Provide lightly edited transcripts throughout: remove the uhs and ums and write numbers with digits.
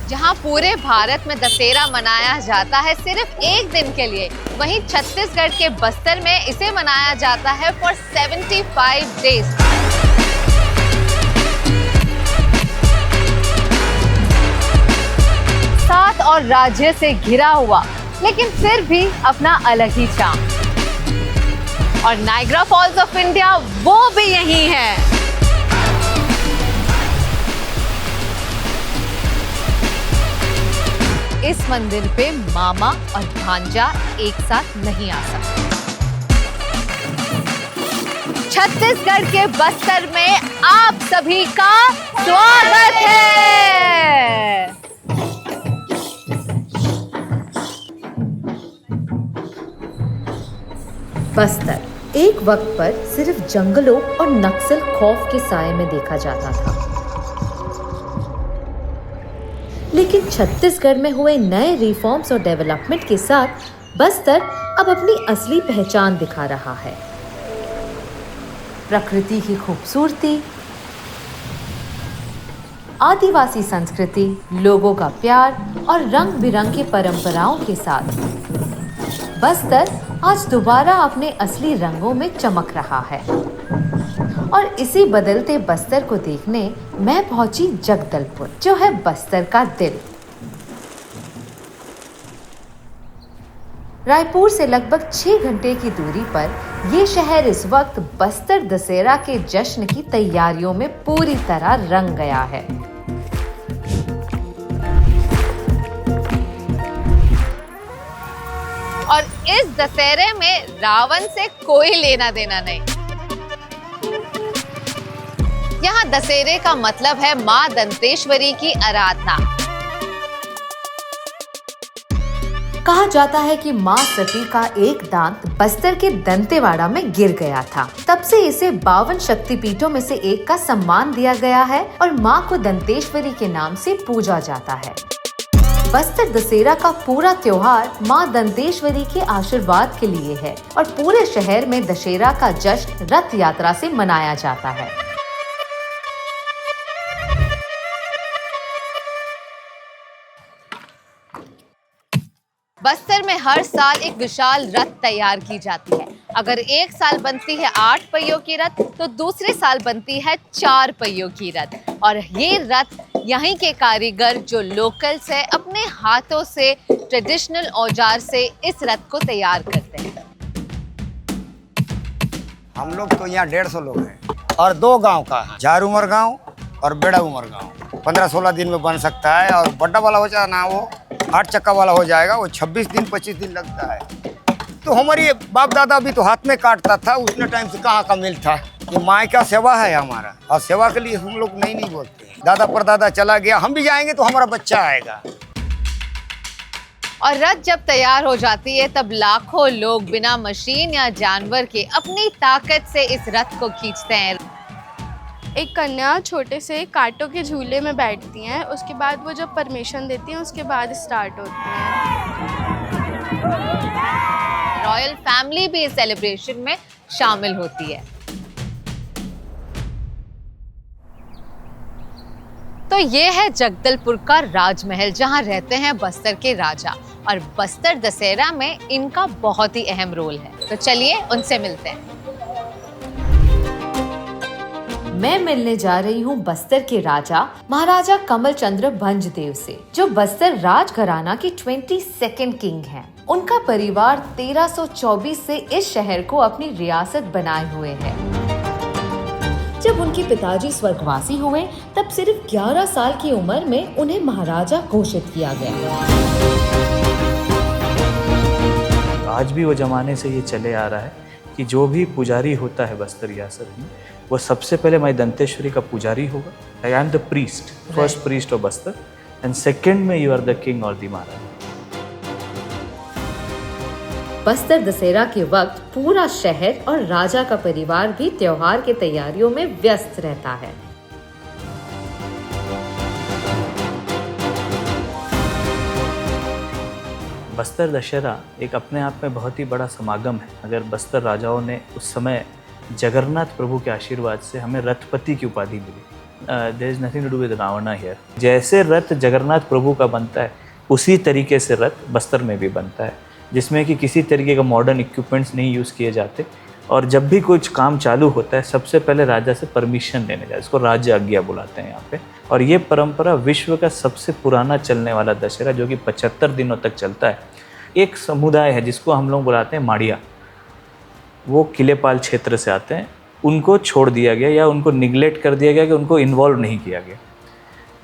जहां पूरे भारत में दशहरा मनाया जाता है सिर्फ एक दिन के लिए, वहीं छत्तीसगढ़ के बस्तर में इसे मनाया जाता है फॉर 75 डेज। सात और राज्य से घिरा हुआ, लेकिन फिर भी अपना अलग ही चार्म। और नायग्रा फॉल्स ऑफ इंडिया वो भी यही है। इस मंदिर पे मामा और भांजा एक साथ नहीं आ सकते। छत्तीसगढ़ के बस्तर में आप सभी का स्वागत है। बस्तर एक वक्त पर सिर्फ जंगलों और नक्सल खौफ के साए में देखा जाता था, लेकिन छत्तीसगढ़ में हुए नए रिफॉर्म्स और डेवलपमेंट के साथ बस्तर अब अपनी असली पहचान दिखा रहा है। प्रकृति की खूबसूरती, आदिवासी संस्कृति, लोगों का प्यार और रंग बिरंगी परंपराओं के साथ बस्तर आज दोबारा अपने असली रंगों में चमक रहा है। और इसी बदलते बस्तर को देखने मैं पहुंची जगदलपुर, जो है बस्तर का दिल। रायपुर से लगभग 6 घंटे की दूरी पर ये शहर इस वक्त बस्तर दशहरा के जश्न की तैयारियों में पूरी तरह रंग गया है। और इस दशहरे में रावण से कोई लेना देना नहीं। यहाँ दशहरे का मतलब है मां दंतेश्वरी की आराधना। कहा जाता है कि मां सती का एक दांत बस्तर के दंतेवाड़ा में गिर गया था। तब से इसे 52 शक्तिपीठों में से एक का सम्मान दिया गया है और मां को दंतेश्वरी के नाम से पूजा जाता है। बस्तर दशहरा का पूरा त्योहार मां दंतेश्वरी के आशीर्वाद के लिए है और पूरे शहर में दशहरा का जश्न रथ यात्रा से मनाया जाता है। बस्तर में हर साल एक विशाल रथ तैयार की जाती है। अगर एक साल बनती है 8 पहियों की रथ, तो दूसरे साल बनती है 4 पहियों की रथ। और ये रथ यहीं के कारीगर जो लोकल्स है अपने हाथों से ट्रेडिशनल औजार से इस रथ को तैयार करते हैं। हम लोग तो यहाँ 150 लोग हैं और 2 गांव का है, झार उमर गांव और बेड़ा उमर गांव। 15-16 दिन में बन सकता है और बड़ा वाला हो जाए ना, वो 8 चक्का वाला हो जाएगा, वो 26 दिन 25 दिन लगता है। तो हमारी बाप दादा भी तो हाथ में काटता था, उसने टाइम से कहाँ का मिल था। ये माँ का सेवा है हमारा, और सेवा के लिए हम लोग नहीं बोलते। दादा परदादा चला गया, हम भी जाएंगे तो हमारा बच्चा आएगा। और रथ जब तैयार हो जाती है तब लाखों लोग बिना मशीन या जानवर के अपनी ताकत से इस रथ को खींचते हैं। एक कन्या छोटे से कांटों के झूले में बैठती हैं, उसके बाद वो जब परमिशन देती हैं उसके बाद स्टार्ट होती हैं। रॉयल फैमिली भी इस सेलिब्रेशन में शामिल होती है। तो ये है जगदलपुर का राजमहल, जहां रहते हैं बस्तर के राजा। और बस्तर दशहरा में इनका बहुत ही अहम रोल है। तो चलिए उनसे मिलते हैं। मैं मिलने जा रही हूँ बस्तर के राजा महाराजा कमल चंद्र भंजदेव से, जो बस्तर राजघराना की 22nd किंग हैं। उनका परिवार 1324 से इस शहर को अपनी रियासत बनाए हुए है। जब उनके पिताजी स्वर्गवासी हुए तब सिर्फ 11 साल की उम्र में उन्हें महाराजा घोषित किया गया। आज भी वो जमाने से ये चले आ रहा है कि जो भी पुजारी होता है बस्तर रियासत में, वो सबसे पहले माई दंतेश्वरी का पुजारी होगा। I am the priest, first priest of Bastar, and second में यू आर द किंग और द महाराजा। बस्तर दशहरा के वक्त पूरा शहर और राजा का परिवार भी त्योहार की तैयारियों में व्यस्त रहता है। बस्तर दशहरा एक अपने आप में बहुत ही बड़ा समागम है। अगर बस्तर राजाओं ने उस समय जगन्नाथ प्रभु के आशीर्वाद से हमें रथपति की उपाधि मिली, there is nothing to do with Ravana here. जैसे रथ जगन्नाथ प्रभु का बनता है उसी तरीके से रथ बस्तर में भी बनता है, जिसमें कि किसी तरीके का मॉडर्न इक्विपमेंट्स नहीं यूज़ किए जाते। और जब भी कुछ काम चालू होता है सबसे पहले राजा से परमिशन लेने जाए, इसको राज्य आज्ञा बुलाते हैं यहाँ पे। और ये परंपरा विश्व का सबसे पुराना चलने वाला दशहरा जो कि 75 दिनों तक चलता है। एक समुदाय है जिसको हम लोग बुलाते हैं माड़िया, वो किलेपाल क्षेत्र से आते हैं, उनको छोड़ दिया गया या उनको निगलेक्ट कर दिया गया कि उनको इन्वॉल्व नहीं किया गया,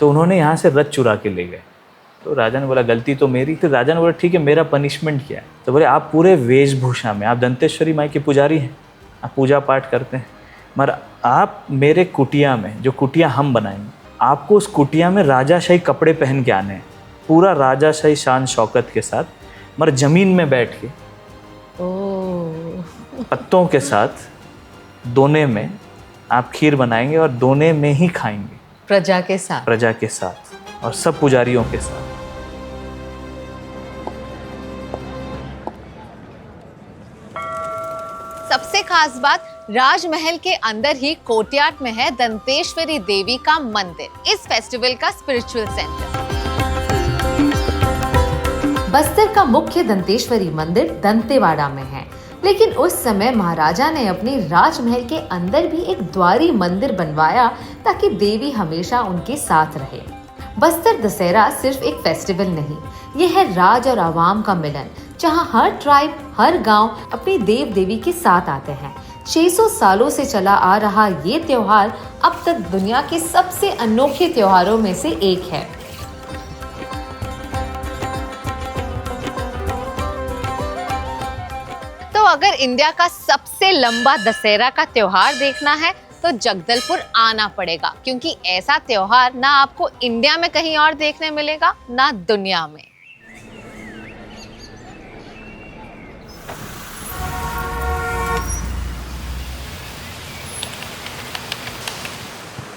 तो उन्होंने यहाँ से रथ चुरा के ले गए। तो राजा ने बोला गलती तो मेरी। तो राजा ने बोला ठीक है मेरा पनिशमेंट क्या है? तो बोले आप पूरे वेशभूषा में, आप दंतेश्वरी माई के पुजारी हैं, आप पूजा पाठ करते हैं, मगर आप मेरे कुटिया में, जो कुटिया हम बनाएंगे, आपको उस कुटिया में राजाशाही कपड़े पहन के आने हैं, पूरा राजाशाही शान शौकत के साथ, मगर ज़मीन में बैठ के पत्तों के साथ दोने में आप खीर बनाएंगे और दोने में ही खाएंगे, प्रजा के साथ। प्रजा के साथ और सब पुजारियों के साथ। सबसे खास बात, राजमहल के अंदर ही कोर्टयार्ड में है दंतेश्वरी देवी का मंदिर, इस फेस्टिवल का स्पिरिचुअल सेंटर। बस्तर का मुख्य दंतेश्वरी मंदिर दंतेवाड़ा में है, लेकिन उस समय महाराजा ने अपने राजमहल के अंदर भी एक द्वारी मंदिर बनवाया ताकि देवी हमेशा उनके साथ रहे। बस्तर दशहरा सिर्फ एक फेस्टिवल नहीं, ये है राज और आवाम का मिलन, जहां हर ट्राइब, हर गांव अपनी देव देवी के साथ आते हैं। 600 सालों से चला आ रहा ये त्योहार अब तक दुनिया के सबसे अनोखे त्योहारों में से एक है। तो अगर इंडिया का सबसे लंबा दशहरा का त्योहार देखना है तो जगदलपुर आना पड़ेगा, क्योंकि ऐसा त्योहार ना आपको इंडिया में कहीं और देखने मिलेगा ना दुनिया में।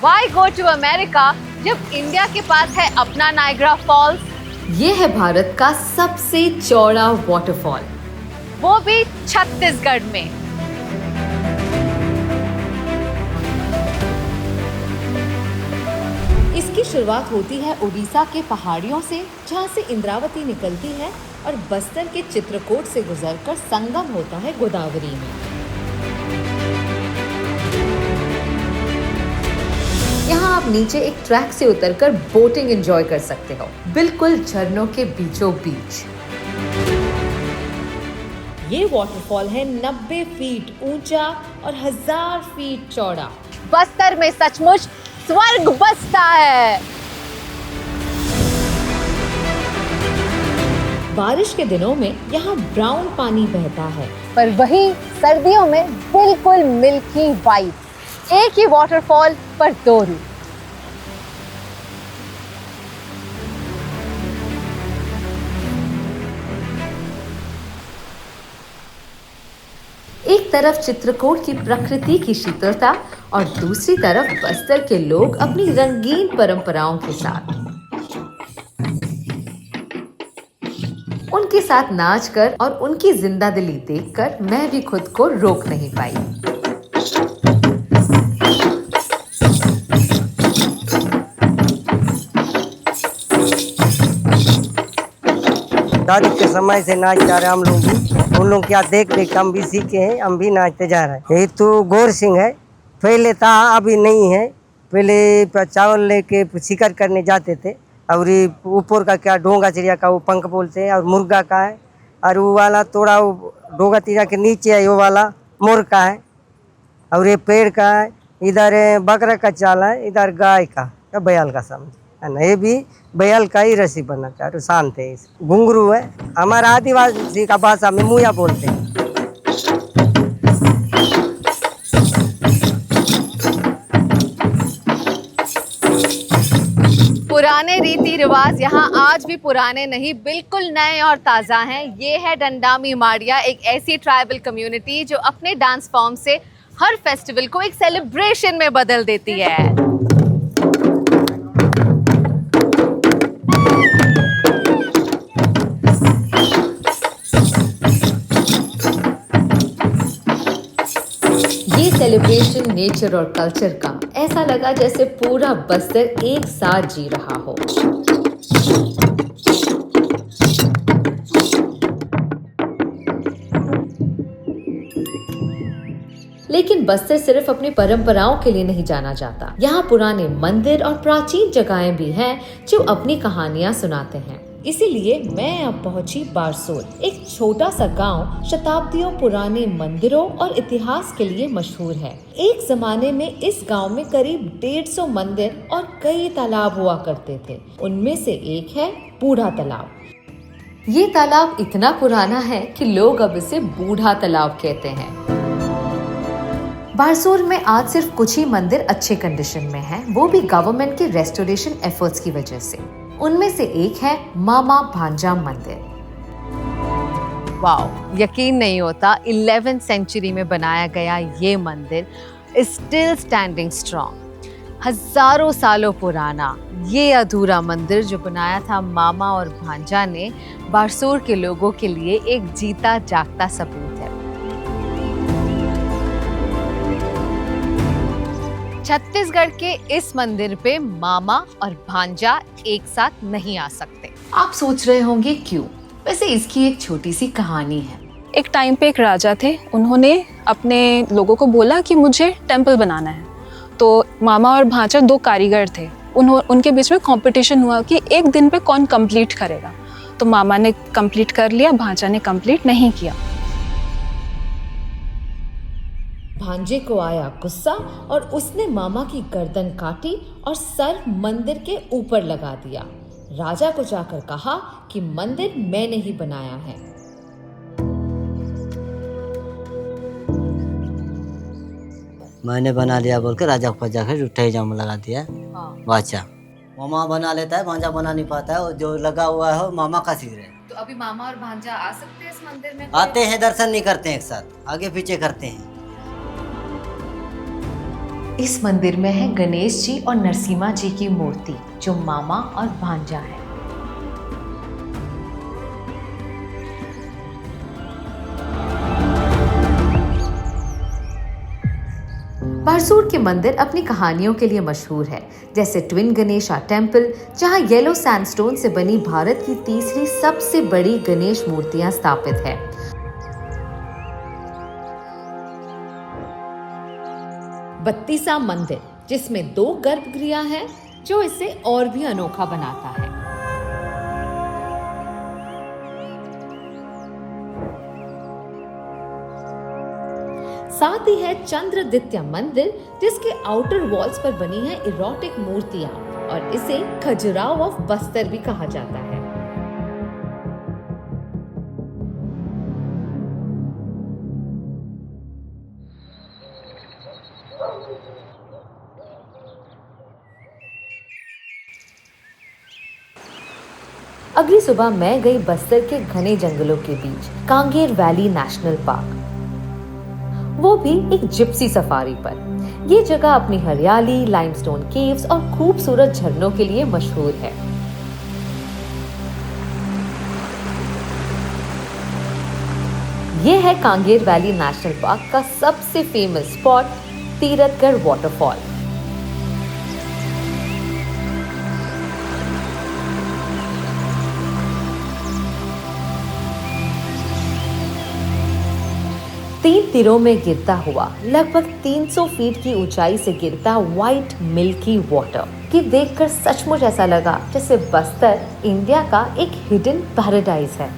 Why go to America जब इंडिया के पास है अपना नायग्रा फॉल्स। ये है भारत का सबसे चौड़ा वाटरफॉल, वो भी छत्तीसगढ़ में। इसकी शुरुआत होती है उड़ीसा के पहाड़ियों से, जहाँ से इंद्रावती निकलती है और बस्तर के चित्रकूट से गुजरकर संगम होता है गोदावरी में। यहाँ आप नीचे एक ट्रैक से उतरकर बोटिंग एंजॉय कर सकते हो, बिल्कुल झरनों के बीचों बीच। ये वाटरफॉल है 90 फीट ऊंचा और 1000 फीट चौड़ा। बस्तर में सचमुच स्वर्ग बसता है। बारिश के दिनों में यहाँ ब्राउन पानी बहता है, पर वही सर्दियों में बिल्कुल मिल्की वाइट। एक ही वाटरफॉल पर दो रूप। एक तरफ चित्रकूट की प्रकृति की शीतलता और दूसरी तरफ बस्तर के लोग अपनी रंगीन परंपराओं के साथ। उनके साथ नाचकर और उनकी जिंदादिली देखकर मैं भी खुद को रोक नहीं पाई। दादी के समय से नाच जा रहे हम लोग भी, उन लोग क्या देख देख हम भी सीखे हैं, हम भी नाचते जा रहे हैं। ये तो गौर सिंह है, पहले था अभी नहीं है। पहले चावल लेके शिकार करने जाते थे, और ये ऊपर का क्या ढोंगा चिड़िया का वो पंख बोलते हैं, और मुर्गा का है, और वो वाला थोड़ा वो ढोंगा चिड़िया के नीचे है वो वाला मोर का है, और ये पेड़ का है, इधर बकरा का चाल है, इधर गाय का या बैल का समझ है ना। ये भी बैल का ही रस्सी बना चाहे शांत है। घुंघरू है, हमारा आदिवासी का भाषा में मुया बोलते हैं। पुराने रीति रिवाज यहाँ आज भी पुराने नहीं, बिल्कुल नए और ताज़ा हैं। ये है डंडामी माड़िया, एक ऐसी ट्राइबल कम्युनिटी जो अपने डांस फॉर्म से हर फेस्टिवल को एक सेलिब्रेशन में बदल देती है। ये सेलिब्रेशन नेचर और कल्चर का ऐसा लगा जैसे पूरा बस्तर एक साथ जी रहा हो। लेकिन बस्तर सिर्फ अपनी परंपराओं के लिए नहीं जाना जाता। यहाँ पुराने मंदिर और प्राचीन जगहें भी हैं जो अपनी कहानियाँ सुनाते हैं। इसीलिए मैं अब पहुंची बारसूर, एक छोटा सा गांव शताब्दियों पुराने मंदिरों और इतिहास के लिए मशहूर है। एक जमाने में इस गांव में करीब 150 मंदिर और कई तालाब हुआ करते थे। उनमें से एक है बूढ़ा तालाब। ये तालाब इतना पुराना है कि लोग अब इसे बूढ़ा तालाब कहते हैं। बारसूर में आज सिर्फ कुछ ही मंदिर अच्छे कंडीशन में हैं, वो भी गवर्नमेंट के रेस्टोरेशन एफर्ट्स की वजह से। उनमें से एक है मामा भांजा मंदिर। वाओ, यकीन नहीं होता 11th सेंचुरी में बनाया गया ये मंदिर स्टिल स्टैंडिंग स्ट्रॉन्ग। हजारों सालों पुराना ये अधूरा मंदिर जो बनाया था मामा और भांजा ने, बारसूर के लोगों के लिए एक जीता जागता सबूत है। छत्तीसगढ़ के इस मंदिर पे मामा और भांजा एक साथ नहीं आ सकते। आप सोच रहे होंगे क्यों? वैसे इसकी एक छोटी सी कहानी है। एक टाइम पे एक राजा थे, उन्होंने अपने लोगों को बोला कि मुझे टेंपल बनाना है। तो मामा और भांजा 2 कारीगर थे, उनके बीच में कंपटीशन हुआ कि एक दिन पे कौन कंप्लीट करेगा। तो मामा ने कंप्लीट कर लिया, भांजा ने कंप्लीट नहीं किया। भांजे को आया गुस्सा और उसने मामा की गर्दन काटी और सर मंदिर के ऊपर लगा दिया। राजा को जाकर कहा कि मंदिर मैंने ही बनाया है। मैंने बना लिया बोल के राजा को जाकर जूठा इल्जाम लगा दिया। बादशाह मामा बना लेता है, भांजा बना नहीं पाता है, और जो लगा हुआ है मामा का सिर है। तो अभी मामा और भांजा आ सकते हैं इस मंदिर में? आते हैं, दर्शन नहीं करते हैं एक साथ, आगे पीछे करते हैं। इस मंदिर में है गणेश जी और नरसिम्हा जी की मूर्ति जो मामा और भांजा है। बारसूर के मंदिर अपनी कहानियों के लिए मशहूर है, जैसे ट्विन गणेशा टेम्पल, जहां येलो सैंडस्टोन से बनी भारत की तीसरी सबसे बड़ी गणेश मूर्तियां स्थापित है। बत्तीसा मंदिर, जिसमें 2 गर्भगृह हैं, जो इसे और भी अनोखा बनाता है। साथ ही है चंद्रदित्य मंदिर, जिसके आउटर वॉल्स पर बनी है इरोटिक मूर्तियां और इसे खजुराहो ऑफ बस्तर भी कहा जाता है। अगली सुबह मैं गई बस्तर के घने जंगलों के बीच कांगेर वैली नेशनल पार्क, वो भी एक जिप्सी सफारी पर। ये जगह अपनी हरियाली, लाइमस्टोन केव्स और खूबसूरत झरनों के लिए मशहूर है। ये है कांगेर वैली नेशनल पार्क का सबसे फेमस स्पॉट, तीरथगढ़ वाटरफॉल। तीन तीरों में गिरता हुआ लगभग 300 फीट की ऊंचाई से गिरता व्हाइट मिल्की वाटर कि देखकर सचमुच ऐसा लगा जैसे बस्तर इंडिया का एक हिडन पैराडाइज है।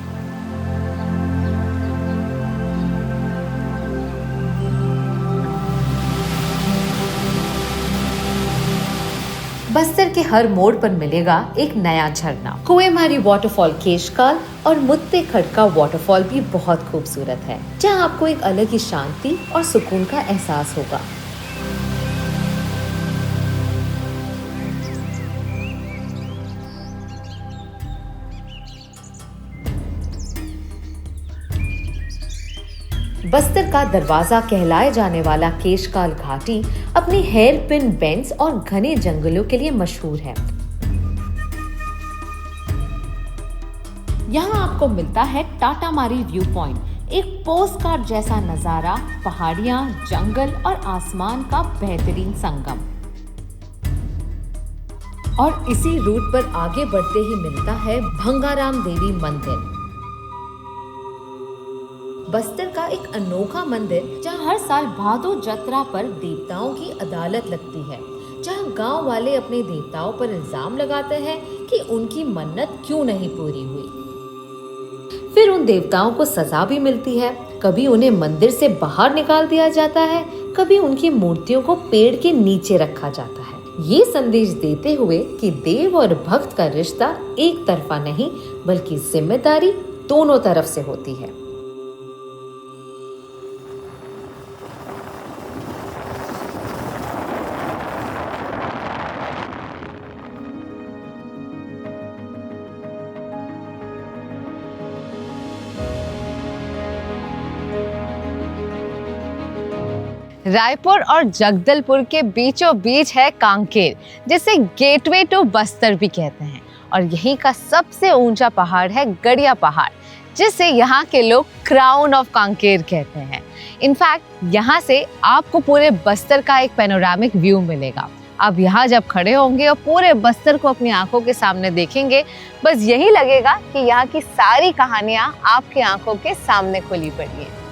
बस्तर के हर मोड़ पर मिलेगा एक नया झरना। कुएमारी वाटरफॉल केशकाल और मुत्ते खड़का वाटरफॉल भी बहुत खूबसूरत है, जहां आपको एक अलग ही शांति और सुकून का एहसास होगा। बस्तर का दरवाजा कहलाए जाने वाला केशकाल घाटी अपनी हेयर पिन बेंड्स और घने जंगलों के लिए मशहूर है। यहाँ आपको मिलता है टाटामारी व्यू पॉइंट, एक पोस्ट कार्ड जैसा नजारा, पहाड़ियाँ, जंगल और आसमान का बेहतरीन संगम। और इसी रूट पर आगे बढ़ते ही मिलता है भंगाराम देवी मंदिर, बस्तर का एक अनोखा मंदिर जहां हर साल भादो जत्रा पर देवताओं की अदालत लगती है, जहां गांव वाले अपने देवताओं पर इल्जाम लगाते हैं कि उनकी मन्नत क्यों नहीं पूरी हुई। फिर उन देवताओं को सजा भी मिलती है, कभी उन्हें मंदिर से बाहर निकाल दिया जाता है, कभी उनकी मूर्तियों को पेड़ के नीचे रखा जाता है, ये संदेश देते हुए कि देव और भक्त का रिश्ता एक तरफा नहीं बल्कि जिम्मेदारी दोनों तरफ से होती है। रायपुर और जगदलपुर के बीचों बीच है कांकेर, जिसे गेटवे टू बस्तर भी कहते हैं, और यहीं का सबसे ऊंचा पहाड़ है गड़िया पहाड़, जिसे यहाँ के लोग क्राउन ऑफ कांकेर कहते हैं। इनफैक्ट यहाँ से आपको पूरे बस्तर का एक पैनोरामिक व्यू मिलेगा। आप यहाँ जब खड़े होंगे और पूरे बस्तर को अपनी आंखों के सामने देखेंगे, बस यही लगेगा कि यहाँ की सारी कहानियां आपकी आंखों के सामने खुली पड़ी है।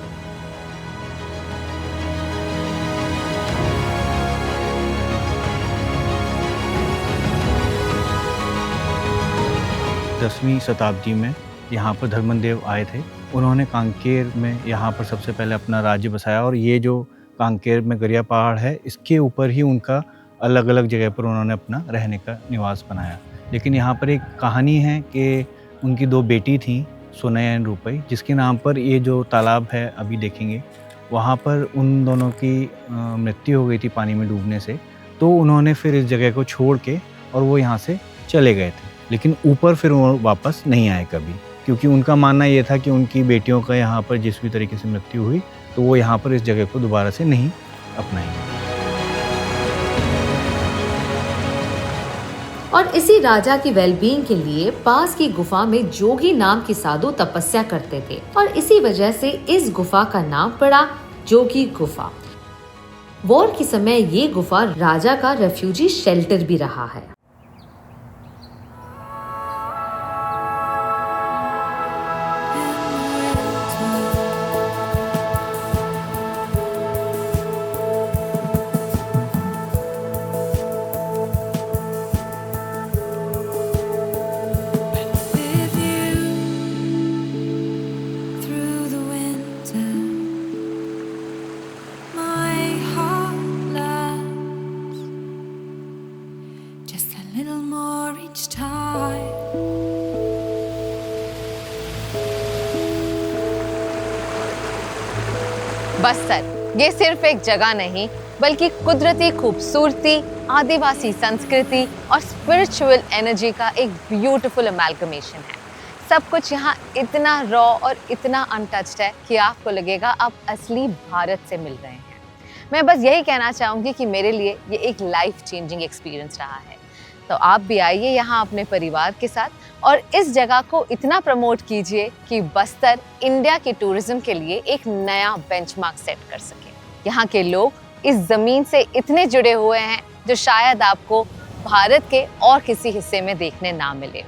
दसवीं शताब्दी में यहाँ पर धर्मदेव आए थे। उन्होंने कांकेर में यहाँ पर सबसे पहले अपना राज्य बसाया, और ये जो कांकेर में गड़िया पहाड़ है, इसके ऊपर ही उनका अलग अलग जगह पर उन्होंने अपना रहने का निवास बनाया। लेकिन यहाँ पर एक कहानी है कि उनकी दो बेटी थी, सोनैया एंड रूपई, जिसके नाम पर ये जो तालाब है अभी देखेंगे, वहाँ पर उन दोनों की मृत्यु हो गई थी पानी में डूबने से। तो उन्होंने फिर इस जगह को छोड़ के और वो यहाँ से चले गए थे, लेकिन ऊपर फिर वो वापस नहीं आए कभी, क्योंकि उनका मानना ये था कि उनकी बेटियों का यहाँ पर जिस भी तरीके से मृत्यु हुई, तो वो यहाँ पर इस जगह को दोबारा से नहीं अपनाएंगे। और इसी राजा की वेलबींग के लिए पास की गुफा में जोगी नाम की साधु तपस्या करते थे, और इसी वजह से इस गुफा का नाम पड़ा जोगी गुफा। वॉर के समय ये गुफा राजा का रेफ्यूजी शेल्टर भी रहा है। बस्तर ये सिर्फ एक जगह नहीं, बल्कि कुदरती खूबसूरती, आदिवासी संस्कृति और स्पिरिचुअल एनर्जी का एक ब्यूटीफुल अमेलगमेशन है। सब कुछ यहाँ इतना रॉ और इतना अनटच्ड है कि आपको लगेगा आप असली भारत से मिल रहे हैं। मैं बस यही कहना चाहूँगी कि मेरे लिए ये एक लाइफ चेंजिंग एक्सपीरियंस रहा है। तो आप भी आइए यहाँ अपने परिवार के साथ और इस जगह को इतना प्रमोट कीजिए कि बस्तर इंडिया के टूरिज्म के लिए एक नया बेंचमार्क सेट कर सके। यहाँ के लोग इस ज़मीन से इतने जुड़े हुए हैं जो शायद आपको भारत के और किसी हिस्से में देखने ना मिले।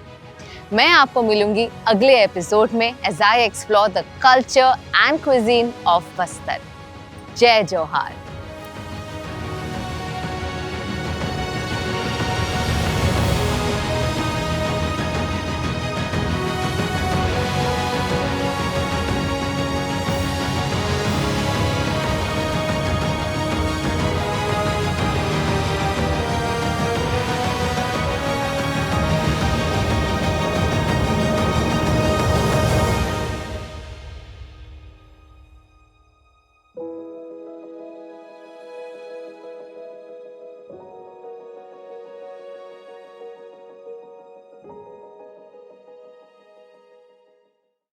मैं आपको मिलूंगी अगले एपिसोड में as I explore the culture and cuisine of Bastar. जय जोहार।